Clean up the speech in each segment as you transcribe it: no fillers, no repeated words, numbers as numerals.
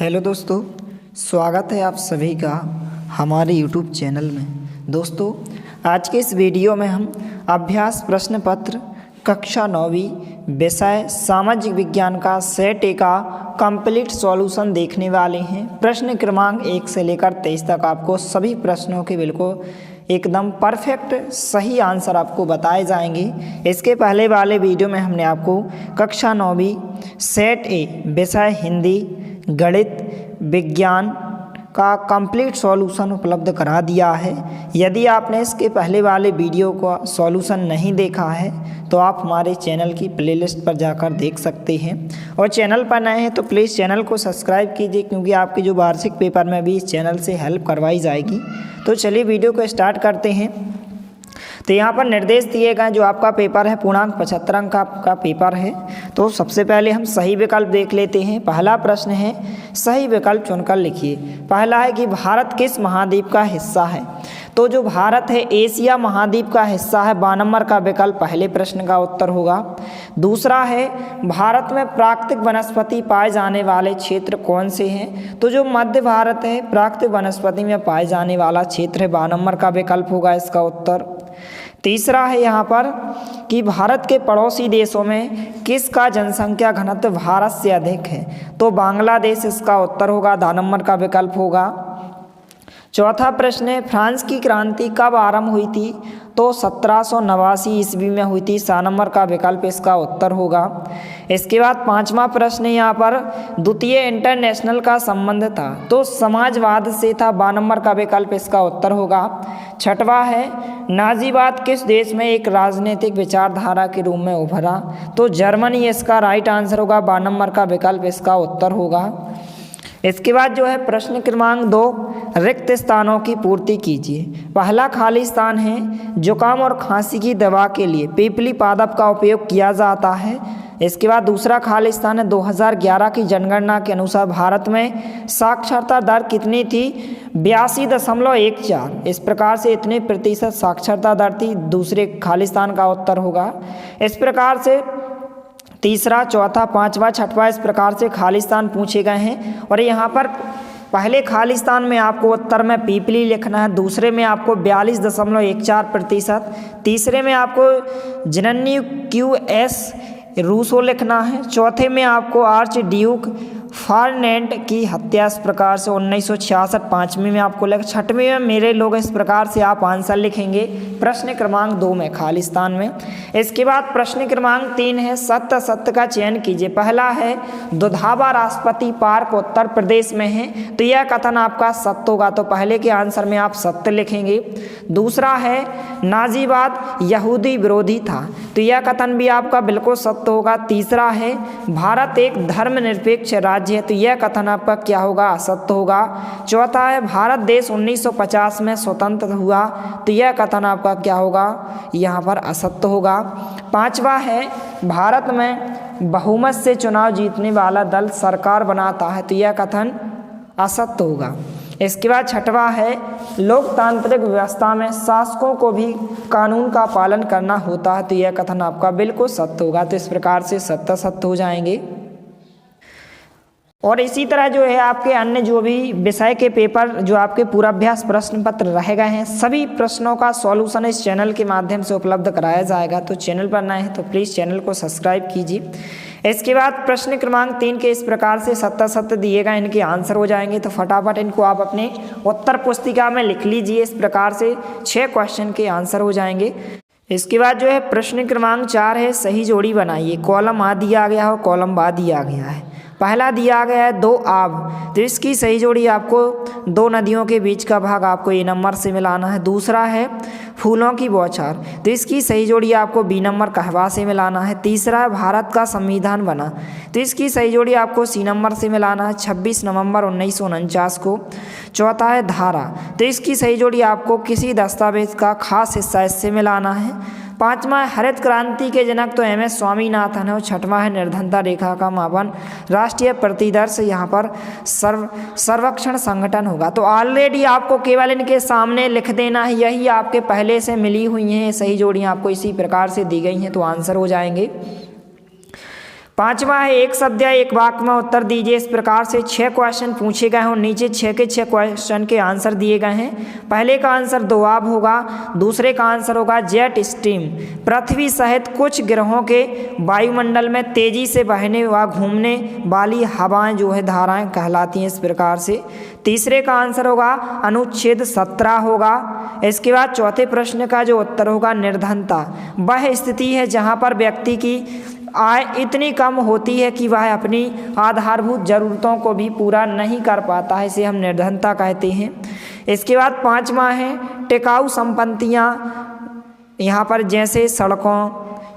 Hello दोस्तों, स्वागत है आप सभी का हमारे YouTube चैनल में। दोस्तों, आज के इस वीडियो में हम अभ्यास प्रश्न पत्र कक्षा 9वीं विषय सामाजिक विज्ञान का सेट ए का कंप्लीट सॉल्यूशन देखने वाले हैं। प्रश्न क्रमांक 1 से लेकर 23 तक आपको सभी प्रश्नों के बिल्कुल एकदम परफेक्ट सही आंसर आपको बताए जाएंगे। इसके पहले वाले वीडियो में हमने आपको कक्षा 9वीं सेट ए विषय हिंदी गणित विज्ञान का कंप्लीट सॉल्यूशन उपलब्ध करा दिया है। यदि आपने इसके पहले वाले वीडियो का सॉल्यूशन नहीं देखा है तो आप हमारे चैनल की प्लेलिस्ट पर जाकर देख सकते हैं, और चैनल पर नए हैं तो प्लीज़ चैनल को सब्सक्राइब कीजिए, क्योंकि आपके जो वार्षिक पेपर में भी इस चैनल से हेल्प करवाई जाएगी। तो चलिए वीडियो को स्टार्ट करते हैं। तो यहाँ पर निर्देश दिए गए, जो आपका पेपर है पूर्णांक 75 अंक का पेपर है। तो सबसे पहले हम सही विकल्प देख लेते हैं। पहला प्रश्न है, सही विकल्प चुनकर लिखिए। पहला है कि भारत किस महाद्वीप का हिस्सा है। तो जो भारत है एशिया महाद्वीप का हिस्सा है, 2 नंबर का विकल्प पहले प्रश्न का उत्तर होगा। दूसरा है, भारत में प्राकृतिक वनस्पति पाए जाने वाले क्षेत्र कौन से हैं। तो जो मध्य भारत है प्राकृतिक वनस्पति में पाए जाने वाला क्षेत्र है, 2 नंबर का विकल्प होगा इसका उत्तर। तीसरा है यहाँ पर कि भारत के पड़ोसी देशों में किसका जनसंख्या घनत्व भारत से अधिक है। तो बांग्लादेश इसका उत्तर होगा, 2 नंबर का विकल्प होगा। चौथा प्रश्न है, फ्रांस की क्रांति कब आरंभ हुई थी। तो 1789 ईस्वी में हुई थी, 7 नंबर का विकल्प इसका उत्तर होगा। इसके बाद 5वां प्रश्न यहाँ पर द्वितीय इंटरनेशनल का संबंध था। तो समाजवाद से था, 2 नंबर का विकल्प इसका उत्तर होगा। 6वां है, नाजीवाद किस देश में एक राजनीतिक विचारधारा के रूप में उभरा। तो जर्मनी इसका राइट आंसर होगा, 2 नंबर का विकल्प इसका उत्तर होगा। इसके बाद जो है प्रश्न क्रमांक 2, रिक्त स्थानों की पूर्ति कीजिए। पहला खाली स्थान है, जुकाम और खांसी की दवा के लिए पीपली पादप का उपयोग किया जाता है। इसके बाद दूसरा खाली स्थान है, 2011 की जनगणना के अनुसार भारत में साक्षरता दर कितनी थी। 82.14। इस प्रकार से इतने प्रतिशत साक्षरता दर थी, दूसरे खाली स्थान का उत्तर होगा। इस प्रकार से तीसरा, चौथा, 5वां, 6वां इस प्रकार से खाली स्थान पूछे गए हैं। और यहाँ पर पहले खाली स्थान में आपको उत्तर में पीपली लिखना है, दूसरे में आपको 42.14%, तीसरे में आपको जननी क्यूएस रूसो लिखना है, चौथे में आपको आर्च ड्यूक फार्नेंट की हत्या इस प्रकार से 1966, 5वीं में आपको लिख, 6वीं में मेरे लोग इस प्रकार से आप आंसर लिखेंगे प्रश्न क्रमांक 2 में खाली स्थान में। इसके बाद प्रश्न क्रमांक 3 है, सत्य असत्य का चयन कीजिए। पहला है, दुधावा राष्ट्रपति पार्क उत्तर प्रदेश में है। तो यह कथन आपका सत्य होगा, तो पहले के आंसर में आप सत्य लिखेंगे। दूसरा है, नाजीवाद यहूदी विरोधी था। तो यह कथन भी आपका बिल्कुल सत्य होगा। तीसरा है, भारत एक धर्मनिरपेक्ष राज्य है। तो यह कथन आपका क्या होगा, असत्य होगा। चौथा है, भारत देश 1950 में स्वतंत्र हुआ। तो यह कथन आपका क्या होगा, यहाँ पर असत्य होगा। 5वां है, भारत में बहुमत से चुनाव जीतने वाला दल सरकार बनाता है। तो यह कथन असत्य होगा। इसके बाद 6वां है, लोकतांत्रिक व्यवस्था में शासकों को भी कानून का पालन करना होता है। तो यह कथन आपका बिल्कुल सत्य होगा। तो इस प्रकार से सत्य सत्य हो जाएंगे। और इसी तरह जो है आपके अन्य जो भी विषय के पेपर जो आपके पूर्वाभ्यास प्रश्न पत्र रह गए हैं, सभी प्रश्नों का सॉल्यूशन इस चैनल के माध्यम से उपलब्ध कराया जाएगा। तो चैनल पर नए हैं तो प्लीज़ चैनल को सब्सक्राइब कीजिए। इसके बाद प्रश्न क्रमांक 3 के इस प्रकार से सत्य सत्य दिएगा, इनके आंसर हो जाएंगे। तो फटाफट इनको आप अपने उत्तर पुस्तिका में लिख लीजिए। इस प्रकार से 6 क्वेश्चन के आंसर हो जाएंगे। इसके बाद जो है प्रश्न क्रमांक 4 है, सही जोड़ी बनाइए। कॉलम आ दिया गया है और कॉलम बा दिया गया है। पहला दिया गया है 2 आब, तो इसकी सही जोड़ी आपको 2 नदियों के बीच का भाग आपको ए नंबर से मिलाना है। दूसरा है फूलों की बौछार, तो इसकी सही जोड़ी आपको बी नंबर कहवा से मिलाना है। तीसरा है भारत का संविधान बना, तो इसकी सही जोड़ी आपको सी नंबर से मिलाना है, 26 नवंबर 1949 को। चौथा है धारा, तो इसकी सही जोड़ी आपको किसी दस्तावेज का खास हिस्सा इससे मिलाना है। 5वां हरित क्रांति के जनक तो एम एस स्वामीनाथन है। और 6वां है निर्धनता रेखा का मापन राष्ट्रीय प्रतिदर्श यहाँ पर सर्वेक्षण संगठन होगा। तो ऑलरेडी आपको केवल इनके सामने लिख देना है, यही आपके पहले से मिली हुई हैं सही जोड़ियाँ आपको इसी प्रकार से दी गई हैं, तो आंसर हो जाएंगे। 5वां है एक शब्द या एक वाक्य में उत्तर दीजिए। इस प्रकार से 6 क्वेश्चन पूछे गए हैं और नीचे 6 के 6 क्वेश्चन के आंसर दिए गए हैं। पहले का आंसर दोआब होगा, दूसरे का आंसर होगा जेट स्ट्रीम, पृथ्वी सहित कुछ ग्रहों के वायुमंडल में तेजी से बहने व घूमने वाली हवाएं जो है धाराएं कहलाती हैं। इस प्रकार से तीसरे का आंसर होगा अनुच्छेद 17 होगा। इसके बाद चौथे प्रश्न का जो उत्तर होगा निर्धनता, वह स्थिति है जहां पर व्यक्ति की आय इतनी कम होती है कि वह अपनी आधारभूत ज़रूरतों को भी पूरा नहीं कर पाता है, इसे हम निर्धनता कहते हैं। इसके बाद 5वां है टिकाऊ संपत्तियां, यहाँ पर जैसे सड़कों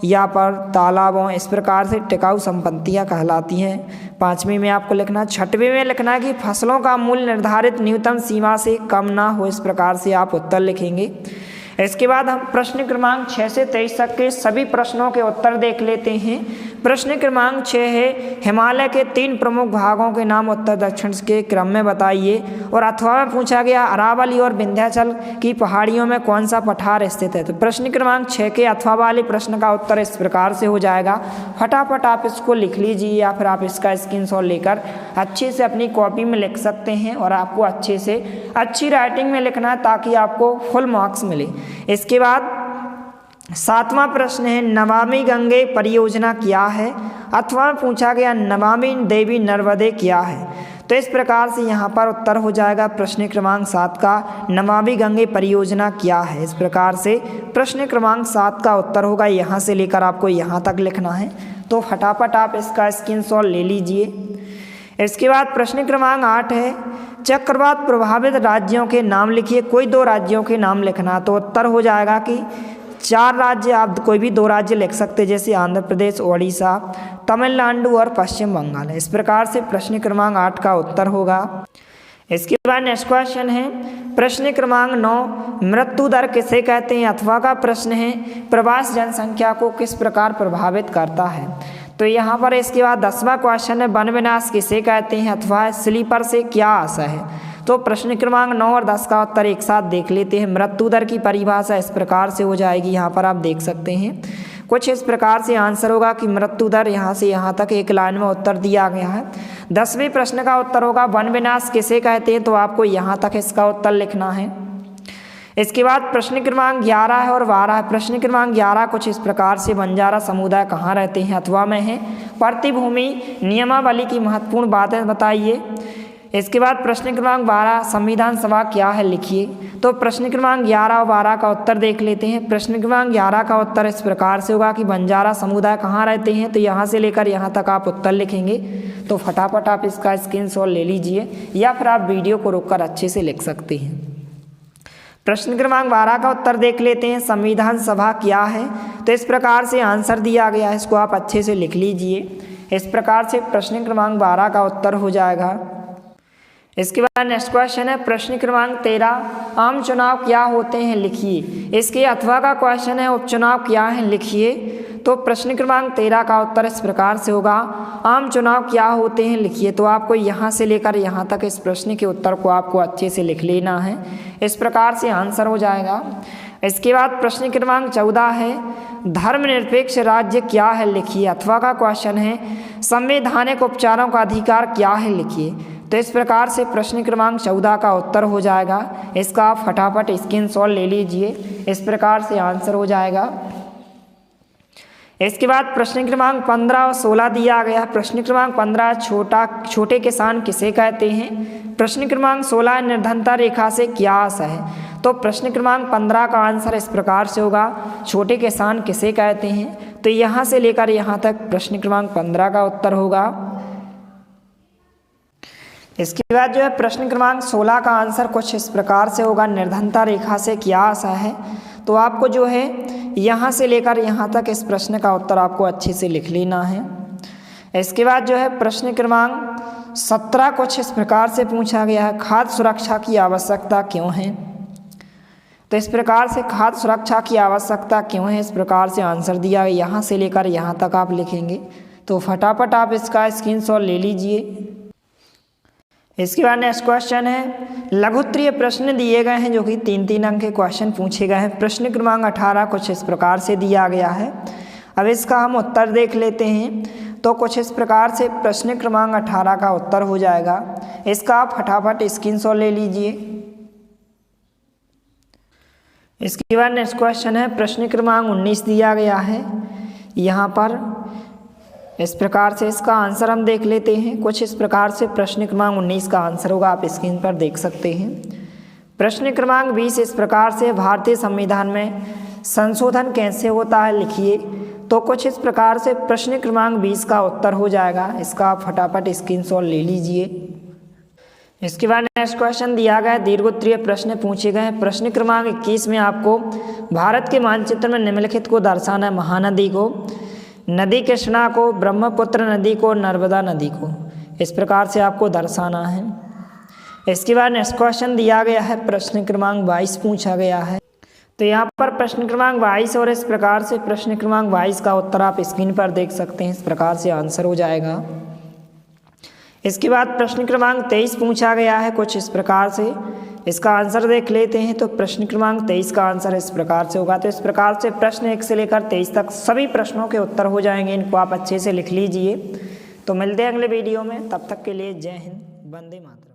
या पर तालाबों, इस प्रकार से टिकाऊ संपत्तियां कहलाती हैं। 5वीं में आपको लिखना। 6वीं में लिखना है कि फसलों का मूल्य निर्धारित न्यूनतम सीमा से कम ना हो, इस प्रकार से आप उत्तर लिखेंगे। इसके बाद हम प्रश्न क्रमांक 6 से 23 तक के सभी प्रश्नों के उत्तर देख लेते हैं। प्रश्न क्रमांक 6 है हिमालय के 3 प्रमुख भागों के नाम उत्तर दक्षिण के क्रम में बताइए। और अथवा में पूछा गया अरावली और विंध्याचल की पहाड़ियों में कौन सा पठार स्थित है। तो प्रश्न क्रमांक 6 के अथवा वाले प्रश्न का उत्तर इस प्रकार से हो जाएगा। फटाफट आप इसको लिख लीजिए या फिर आप इसका स्क्रीनशॉट लेकर अच्छे से अपनी कॉपी में लिख सकते हैं और आपको अच्छे से अच्छी राइटिंग में लिखना है ताकि आपको फुल मार्क्स मिले। इसके बाद 7वां प्रश्न है नमामि गंगे परियोजना क्या है। अथवा में पूछा गया नमामि देवी नर्मदे क्या है। तो इस प्रकार से यहाँ पर उत्तर हो जाएगा प्रश्न क्रमांक 7 का नमामि गंगे परियोजना क्या है। इस प्रकार से प्रश्न क्रमांक 7 का उत्तर होगा, यहाँ से लेकर आपको यहाँ तक लिखना है। तो फटाफट आप इसका स्क्रीनशॉट ले लीजिए। इसके बाद प्रश्न क्रमांक 8 है चक्रवात प्रभावित राज्यों के नाम लिखिए। कोई 2 राज्यों के नाम लिखना। तो उत्तर हो जाएगा कि 4 राज्य, आप कोई भी 2 राज्य लिख सकते हैं जैसे आंध्र प्रदेश, ओडिशा, तमिलनाडु और पश्चिम बंगाल। इस प्रकार से प्रश्न क्रमांक 8 का उत्तर होगा। इसके बाद नेक्स्ट क्वेश्चन है प्रश्न क्रमांक 9 मृत्यु दर किसे कहते हैं। अथवा का प्रश्न है प्रवास जनसंख्या को किस प्रकार प्रभावित करता है। तो यहाँ पर इसके बाद 10वां क्वेश्चन है वन विनाश किसे कहते हैं। अथवा स्लीपर से क्या आशा है। तो प्रश्न क्रमांक 9 और 10 का उत्तर एक साथ देख लेते हैं। मृत्यु दर की परिभाषा इस प्रकार से हो जाएगी, यहाँ पर आप देख सकते हैं कुछ इस प्रकार से आंसर होगा कि मृत्यु दर यहाँ से यहाँ तक एक लाइन में उत्तर दिया गया है। 10वें प्रश्न का उत्तर होगा वन विनाश किसे कहते हैं। तो आपको यहाँ तक इसका उत्तर लिखना है। इसके बाद प्रश्न क्रमांक 11 और 12। प्रश्न क्रमांक 11 कुछ इस प्रकार से बंजारा समुदाय कहाँ रहते हैं। अथवा में है प्रतिभूमि नियमावली की महत्वपूर्ण बातें बताइए। इसके बाद प्रश्न क्रमांक 12 संविधान सभा क्या है लिखिए। तो प्रश्न क्रमांक 11 और 12 का उत्तर देख लेते हैं। प्रश्न क्रमांक 11 का उत्तर इस प्रकार से होगा कि बंजारा समुदाय कहाँ रहते हैं। तो यहाँ से लेकर यहाँ तक आप उत्तर लिखेंगे। तो फटाफट आप इसका स्क्रीनशॉट ले लीजिए या फिर आप वीडियो को रोककर अच्छे से लिख सकते हैं। प्रश्न क्रमांक 12 का उत्तर देख लेते हैं संविधान सभा क्या है। तो इस प्रकार से आंसर दिया गया है, इसको आप अच्छे से लिख लीजिए। इस प्रकार से प्रश्न क्रमांक 12 का उत्तर हो जाएगा। इसके बाद नेक्स्ट क्वेश्चन है प्रश्न क्रमांक 13 आम चुनाव क्या होते हैं लिखिए। इसके अथवा का क्वेश्चन है उपचुनाव क्या है लिखिए। तो प्रश्न क्रमांक 13 का उत्तर इस प्रकार से होगा आम चुनाव क्या होते हैं लिखिए। तो आपको यहाँ से लेकर यहाँ तक इस प्रश्न के उत्तर को आपको अच्छे से लिख लेना है। इस प्रकार से आंसर हो जाएगा। इसके बाद प्रश्न क्रमांक 14 है धर्मनिरपेक्ष राज्य क्या है लिखिए। अथवा का क्वेश्चन है संवैधानिक उपचारों का अधिकार क्या है लिखिए। तो इस प्रकार से प्रश्न क्रमांक 14 का उत्तर हो जाएगा। इसका आप फटाफट स्क्रीनशॉट ले लीजिए। इस प्रकार से आंसर हो जाएगा। इसके बाद प्रश्न क्रमांक 15 और 16 दिया गया। प्रश्न क्रमांक 15 छोटे किसान किसे कहते हैं। प्रश्न क्रमांक 16 निर्धनता रेखा से क्या आशा है। तो प्रश्न क्रमांक 15 का आंसर इस प्रकार से होगा छोटे किसान किसे कहते हैं। तो यहाँ से लेकर यहाँ तक प्रश्न क्रमांक 15 का उत्तर होगा। इसके बाद जो है प्रश्न क्रमांक 16 का आंसर कुछ इस प्रकार से होगा निर्धनता रेखा से क्या आशा है। तो आपको जो है यहाँ से लेकर यहाँ तक इस प्रश्न का उत्तर आपको अच्छे से लिख लेना है। इसके बाद जो है प्रश्न क्रमांक 17 कुछ इस प्रकार से पूछा गया है खाद्य सुरक्षा की आवश्यकता क्यों है। तो इस प्रकार से खाद्य सुरक्षा की आवश्यकता क्यों है, इस प्रकार से आंसर दिया है। यहाँ से लेकर यहाँ तक आप लिखेंगे। तो फटाफट आप इसका स्क्रीनशॉट ले लीजिए। इसके बाद नेक्स्ट क्वेश्चन है लघुत्तरीय प्रश्न दिए गए हैं जो कि 3-3 अंक के क्वेश्चन पूछे गए हैं। प्रश्न क्रमांक 18 कुछ इस प्रकार से दिया गया है। अब इसका हम उत्तर देख लेते हैं। तो कुछ इस प्रकार से प्रश्न क्रमांक 18 का उत्तर हो जाएगा। इसका आप फटाफट स्क्रीनशॉट ले लीजिए। इसके बाद नेक्स्ट क्वेश्चन है प्रश्न क्रमांक 19 दिया गया है यहाँ पर। इस प्रकार से इसका आंसर हम देख लेते हैं। कुछ इस प्रकार से प्रश्न क्रमांक 19 का आंसर होगा, आप स्क्रीन पर देख सकते हैं। प्रश्न क्रमांक 20 इस प्रकार से भारतीय संविधान में संशोधन कैसे होता है लिखिए। तो कुछ इस प्रकार से प्रश्न क्रमांक 20 का उत्तर हो जाएगा। इसका आप फटाफट स्क्रीनशॉट ले लीजिए। इसके बाद नेक्स्ट क्वेश्चन दिया गया है, दीर्घोत्तरीय प्रश्न पूछे गए हैं। प्रश्न क्रमांक 21 में आपको भारत के मानचित्र में निम्नलिखित को दर्शाना है। महानदी को, नदी कृष्णा को, ब्रह्मपुत्र नदी को, नर्मदा नदी को। इस प्रकार से आपको दर्शाना है। इसके बाद नेक्स्ट क्वेश्चन दिया गया है प्रश्न क्रमांक 22 पूछा गया है। तो यहाँ पर प्रश्न क्रमांक 22 और इस प्रकार से प्रश्न क्रमांक 22 का उत्तर आप स्क्रीन पर देख सकते हैं। इस प्रकार से आंसर हो जाएगा। इसके बाद प्रश्न क्रमांक 23 पूछा गया है कुछ इस प्रकार से। इसका आंसर देख लेते हैं। तो प्रश्न क्रमांक 23 का आंसर इस प्रकार से होगा। तो इस प्रकार से प्रश्न 1 से लेकर 23 तक सभी प्रश्नों के उत्तर हो जाएंगे। इनको आप अच्छे से लिख लीजिए। तो मिलते हैं अगले वीडियो में, तब तक के लिए जय हिंद, वंदे मातरम।